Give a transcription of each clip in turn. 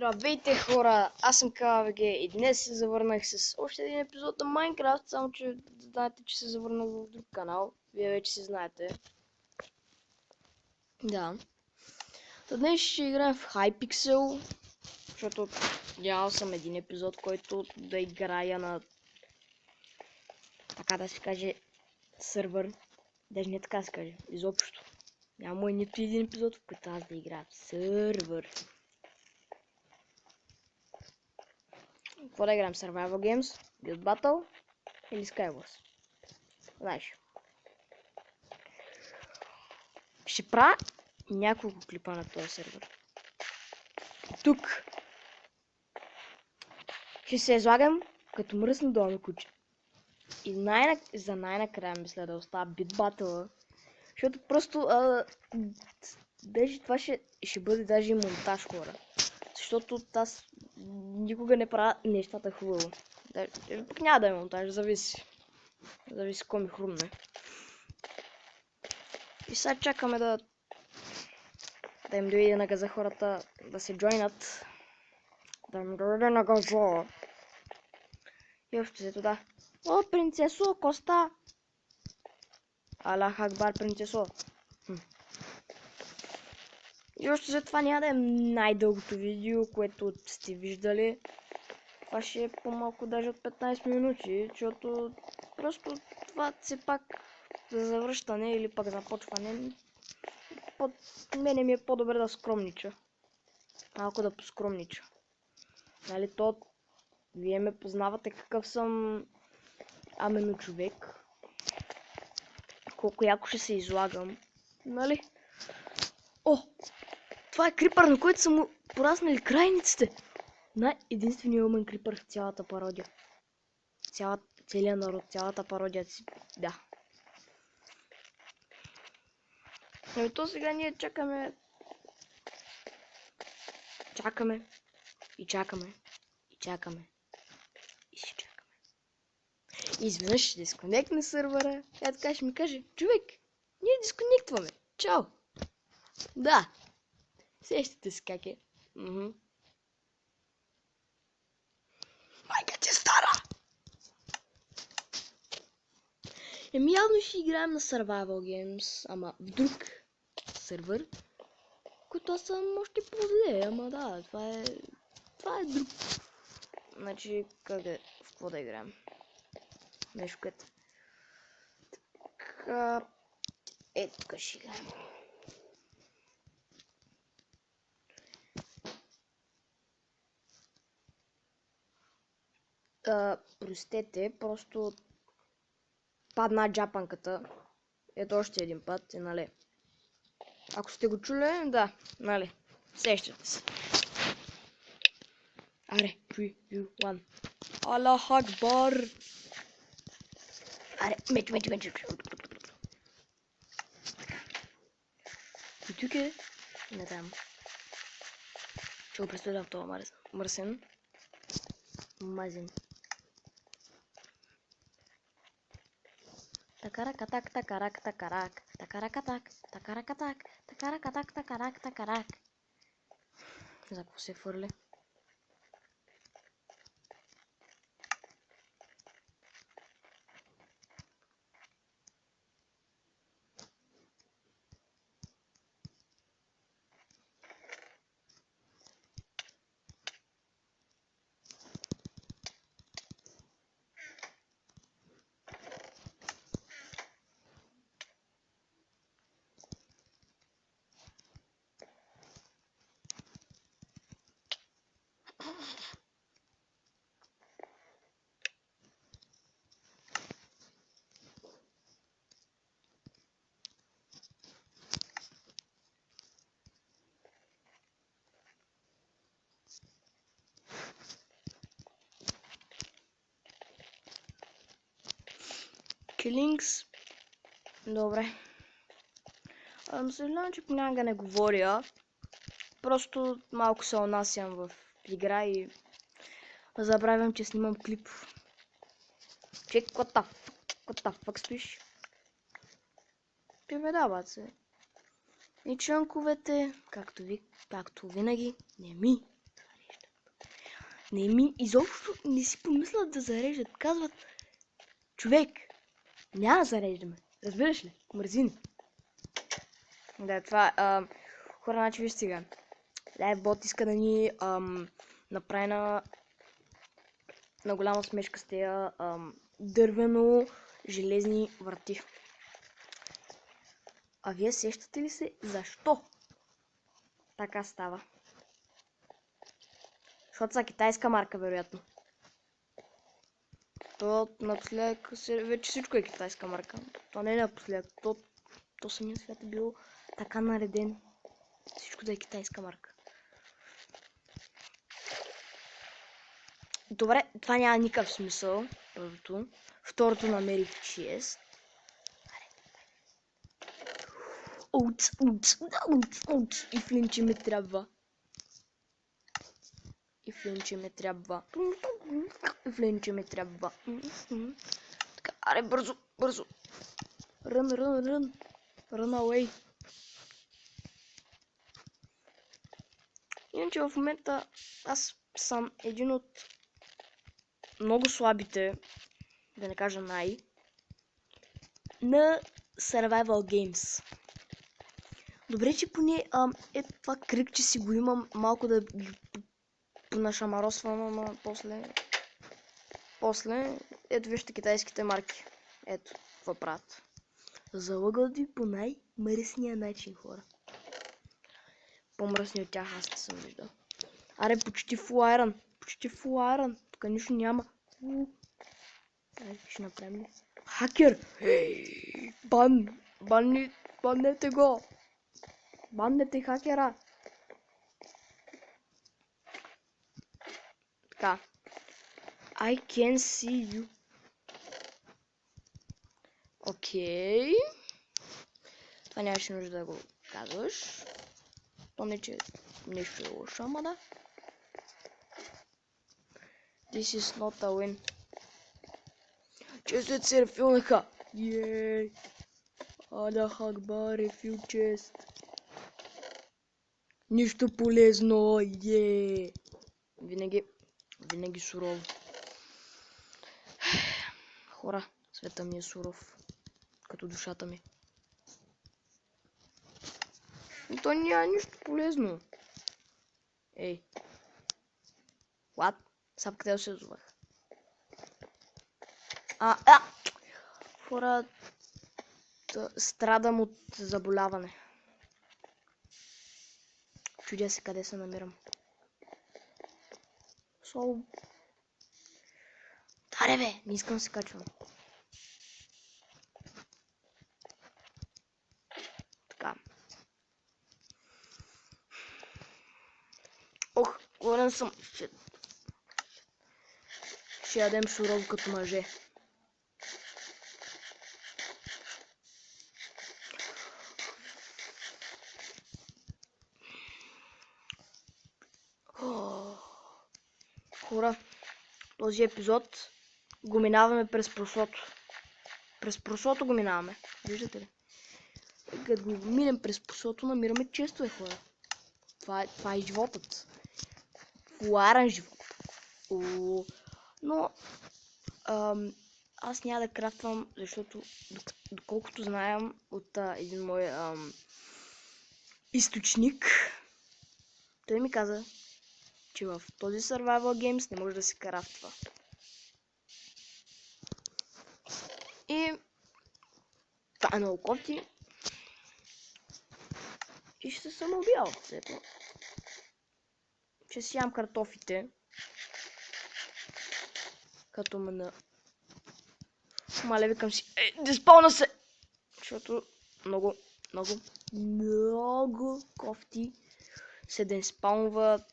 Здравейте хора, аз съм КВГ и днес се завърнах с още един епизод на Майнкрафт, само че знаете, че се завърнах в друг канал. Вие вече си знаете. Да. Днес ще играем в Hypixel, защото нямал съм един епизод, който да играя на, така да се каже, сървър. Даже не така се каже, изобщо. Няма нито един епизод, в който аз да играя в сървър. Какво да играем? Survival Games, Build Battle или Skywars? Знаеш. Ще правя няколко клипа на този сервер. Тук ще се излагам като мръсно долу куче. И за най-накрая мисля да оставя бит батъла. Защото просто даже това ще бъде даже и монтаж, хора. Защото аз никога не правя нещата хубаво. Пък няма да е монтаж, зависи. Зависи какво ми хрумне. И сега чакаме да им дойде на газа хората да се джойнат. Да им дойде на газа. И още взето да. О, принцесо, Коста! Аллах Акбар, принцесо. И още за това няма да е най-дългото видео, което сте виждали. Това ще е по-малко даже от 15 минути, защото просто това все пак за завръщане или пък започване. Мене ми е по-добре да скромнича. Малко да поскромнича. Нали, вие ме познавате какъв съм амено човек. Колко яко ще се излагам. Нали? О! Това е крипър, на който са му пораснали крайниците. Единственият умен крипър в цялата пародия. Целият народ, цялата пародия си. Да. Но то сега ние чакаме. Чакаме. И чакаме. И чакаме. И си чакаме. И изведнъж ще дисконектне сървъра. И така ще ми каже, човек, ние дисконектваме. Чао. Да. Сещате се как е. Майка ти стара! Явно ще играем на Survival Games, ама в друг сървър, който аз съм още по-зле, ама да, това е друг. Значи, в какво да играем? Нещо което. Така, тук ще играем. Простете, просто падна джапанката. Ето още един път, нали? Ако сте го чули, да, нали? Сещате се. Аре, 3, 2, 1. Аллах Акбар! Аре, меч. И тук е? Не там. Ще го представя в това мърсен. Мазен. Такаракатак. За какво се фърли? Килингс. Добре. Съжалявам, че понякога не говоря. Просто малко се унасям в игра и забравям, че снимам клип. Чек, what the fuck стоиш? Прибедават се. И членковете, както винаги, не ми. изобщо не си помислят да зареждат. Казват, човек, няма да зареждаме. Разбираш ли? Мързи ни. Да, това хора, значи виж сега. Лайфбот иска да ни направи на голяма смешка с тея дървено-железни врати. А вие сещате ли се защо така става? Защото са китайска марка, вероятно. То напоследък вече всичко е китайска марка. То не е напоследък. То самия свят е било така нареден. Всичко да е китайска марка. Добре, това няма никакъв смисъл. Първото. Второто намерих 6. И флинче ми трябва. Така, аре, бързо. Run. Run away. Иначе в момента аз съм един от много слабите, да не кажа на Survival Games. Добре, че поне това кръгче си го имам, малко да ги понашамаросвам, ама после, ето вижте китайските марки. Ето, какво правят. Залъгат ви по най-мръсния начин, хора. По-мръсни от тях аз не съм виждал. Аре, почти full iron. Тук нищо няма. Ще направим ли? Хакер! Баннете го! Баннете хакера! Така. I can see you. Окей. Това нямаше нужда да го казваш. То не че нещо е лошо, ама да. This is not a win. Честът се рефилнаха. Йей. Аллах Акбар, рефил чест. Нищо полезно. Йей. Винаги сурово. Хора, света ми е суров. Като душата ми. Но то няма нищо полезно. Ей. What? Сап къде се озовах? Хора, страдам от заболяване. Чудя се къде се намирам. Аре бе, не искам да се качвам. Така. Ох, гладен съм. Ще ядем сурово като мъже. Хора, този епизод го минаваме през просото. През просото го минаваме. Виждате ли? Като го минем през просото, намираме честове, хора. Това е животът. Поларен живот. Но аз няма да крафтвам, защото доколкото знаем от един мой източник, той ми каза, че в този Survival Games не може да се крафтва. И това е много кофти. И ще се самоубивам. Ще си ям картофите. Като ме на... Мале, викам си, диспълна се! Защото много кофти се деспаунва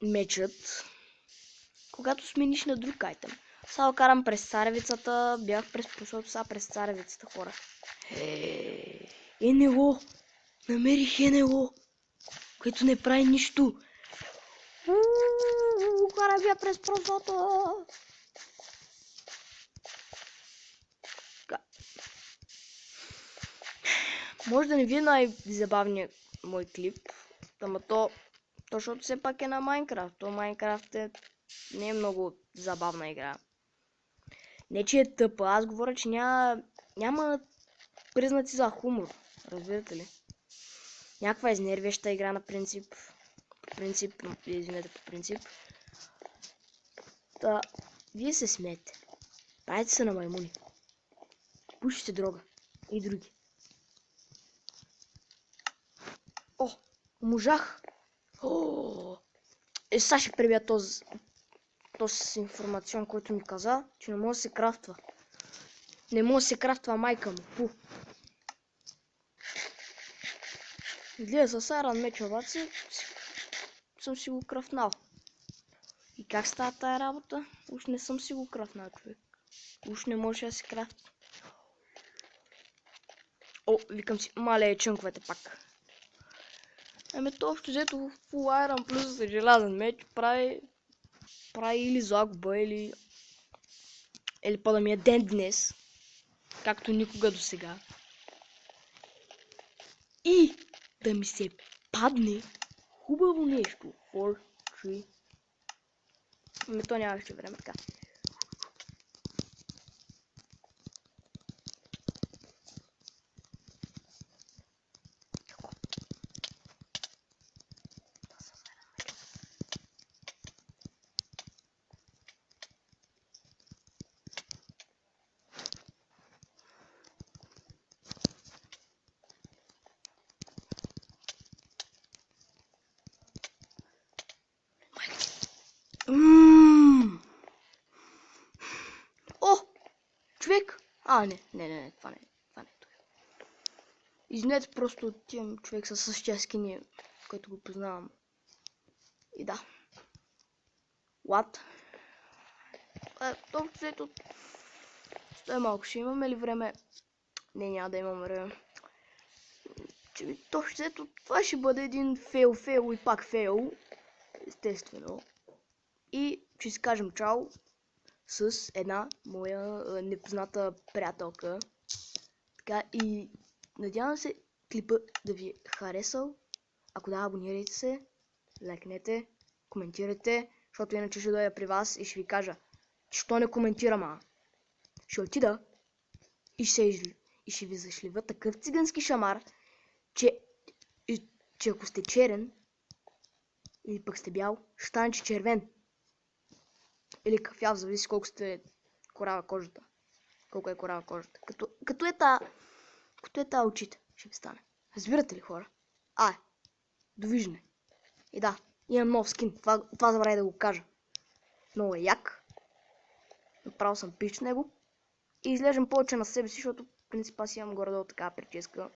мечът, когато смениш на друг айтем. Сега карам през царевицата, бях през просото, сега през царевицата, хора. НЛО! Намерих НЛО, което не прави нищо. Карам я през просото. Може да не ви е най-забавният мой клип, ама то Защото все пак е на Майнкрафт. То Майнкрафт не е много забавна игра. Не, че е тъпа, аз говоря, че няма признаци за хумор. Разбирате ли? Някаква изнервяща игра на принцип. Извинете, по принцип. Та, вие се смеете. Правите се на маймуни. Пушите дрога. И други. О, можах. О, сега ще пребия този информацион, който ми каза, че не може да се крафтва. Не може да се крафтва майка му. Пу. Гледа с Iron Match обаче съм си го крафнал. И как става тая работа? Уж не съм си го крафнал, човек. Уж не може да се крафти. О, викам си, мале чънковете пак. То общо взето в Full Iron плюс желязен меч прави или загуба, или по да ми е ден днес, както никога до сега. И да ми се падне хубаво нещо. 4, 3. То нямаше време, така. О! Човек! Не, това не е. Извинете, просто отивам човек със същия скини, който го познавам. И да. What? Общо взето. Стой малко, ще имаме ли време? Не, няма да имам време. Общо взето, това ще бъде един фейл и пак фейл. Естествено. И ще си кажем чао с една моя непозната приятелка. Така, и надявам се клипа да ви е харесал. Ако да, абонирайте се, лайкнете, коментирайте, защото иначе ще дойда при вас и ще ви кажа, що не коментирам, ще отида и ще ви зашлива такъв цигански шамар, че ако сте черен или пък сте бял, ще стане червен. Или кафяв, зависи колко сте корава кожата. Колко е корава кожата. Като е та очите, ще ви стане. Разбирате ли, хора? Довиждане. И да, имам нов скин. Това забравя да го кажа. Много е як. Направил съм пич с него. И изглеждам повече на себе си, защото в принцип аз имам горе-долу така прическа.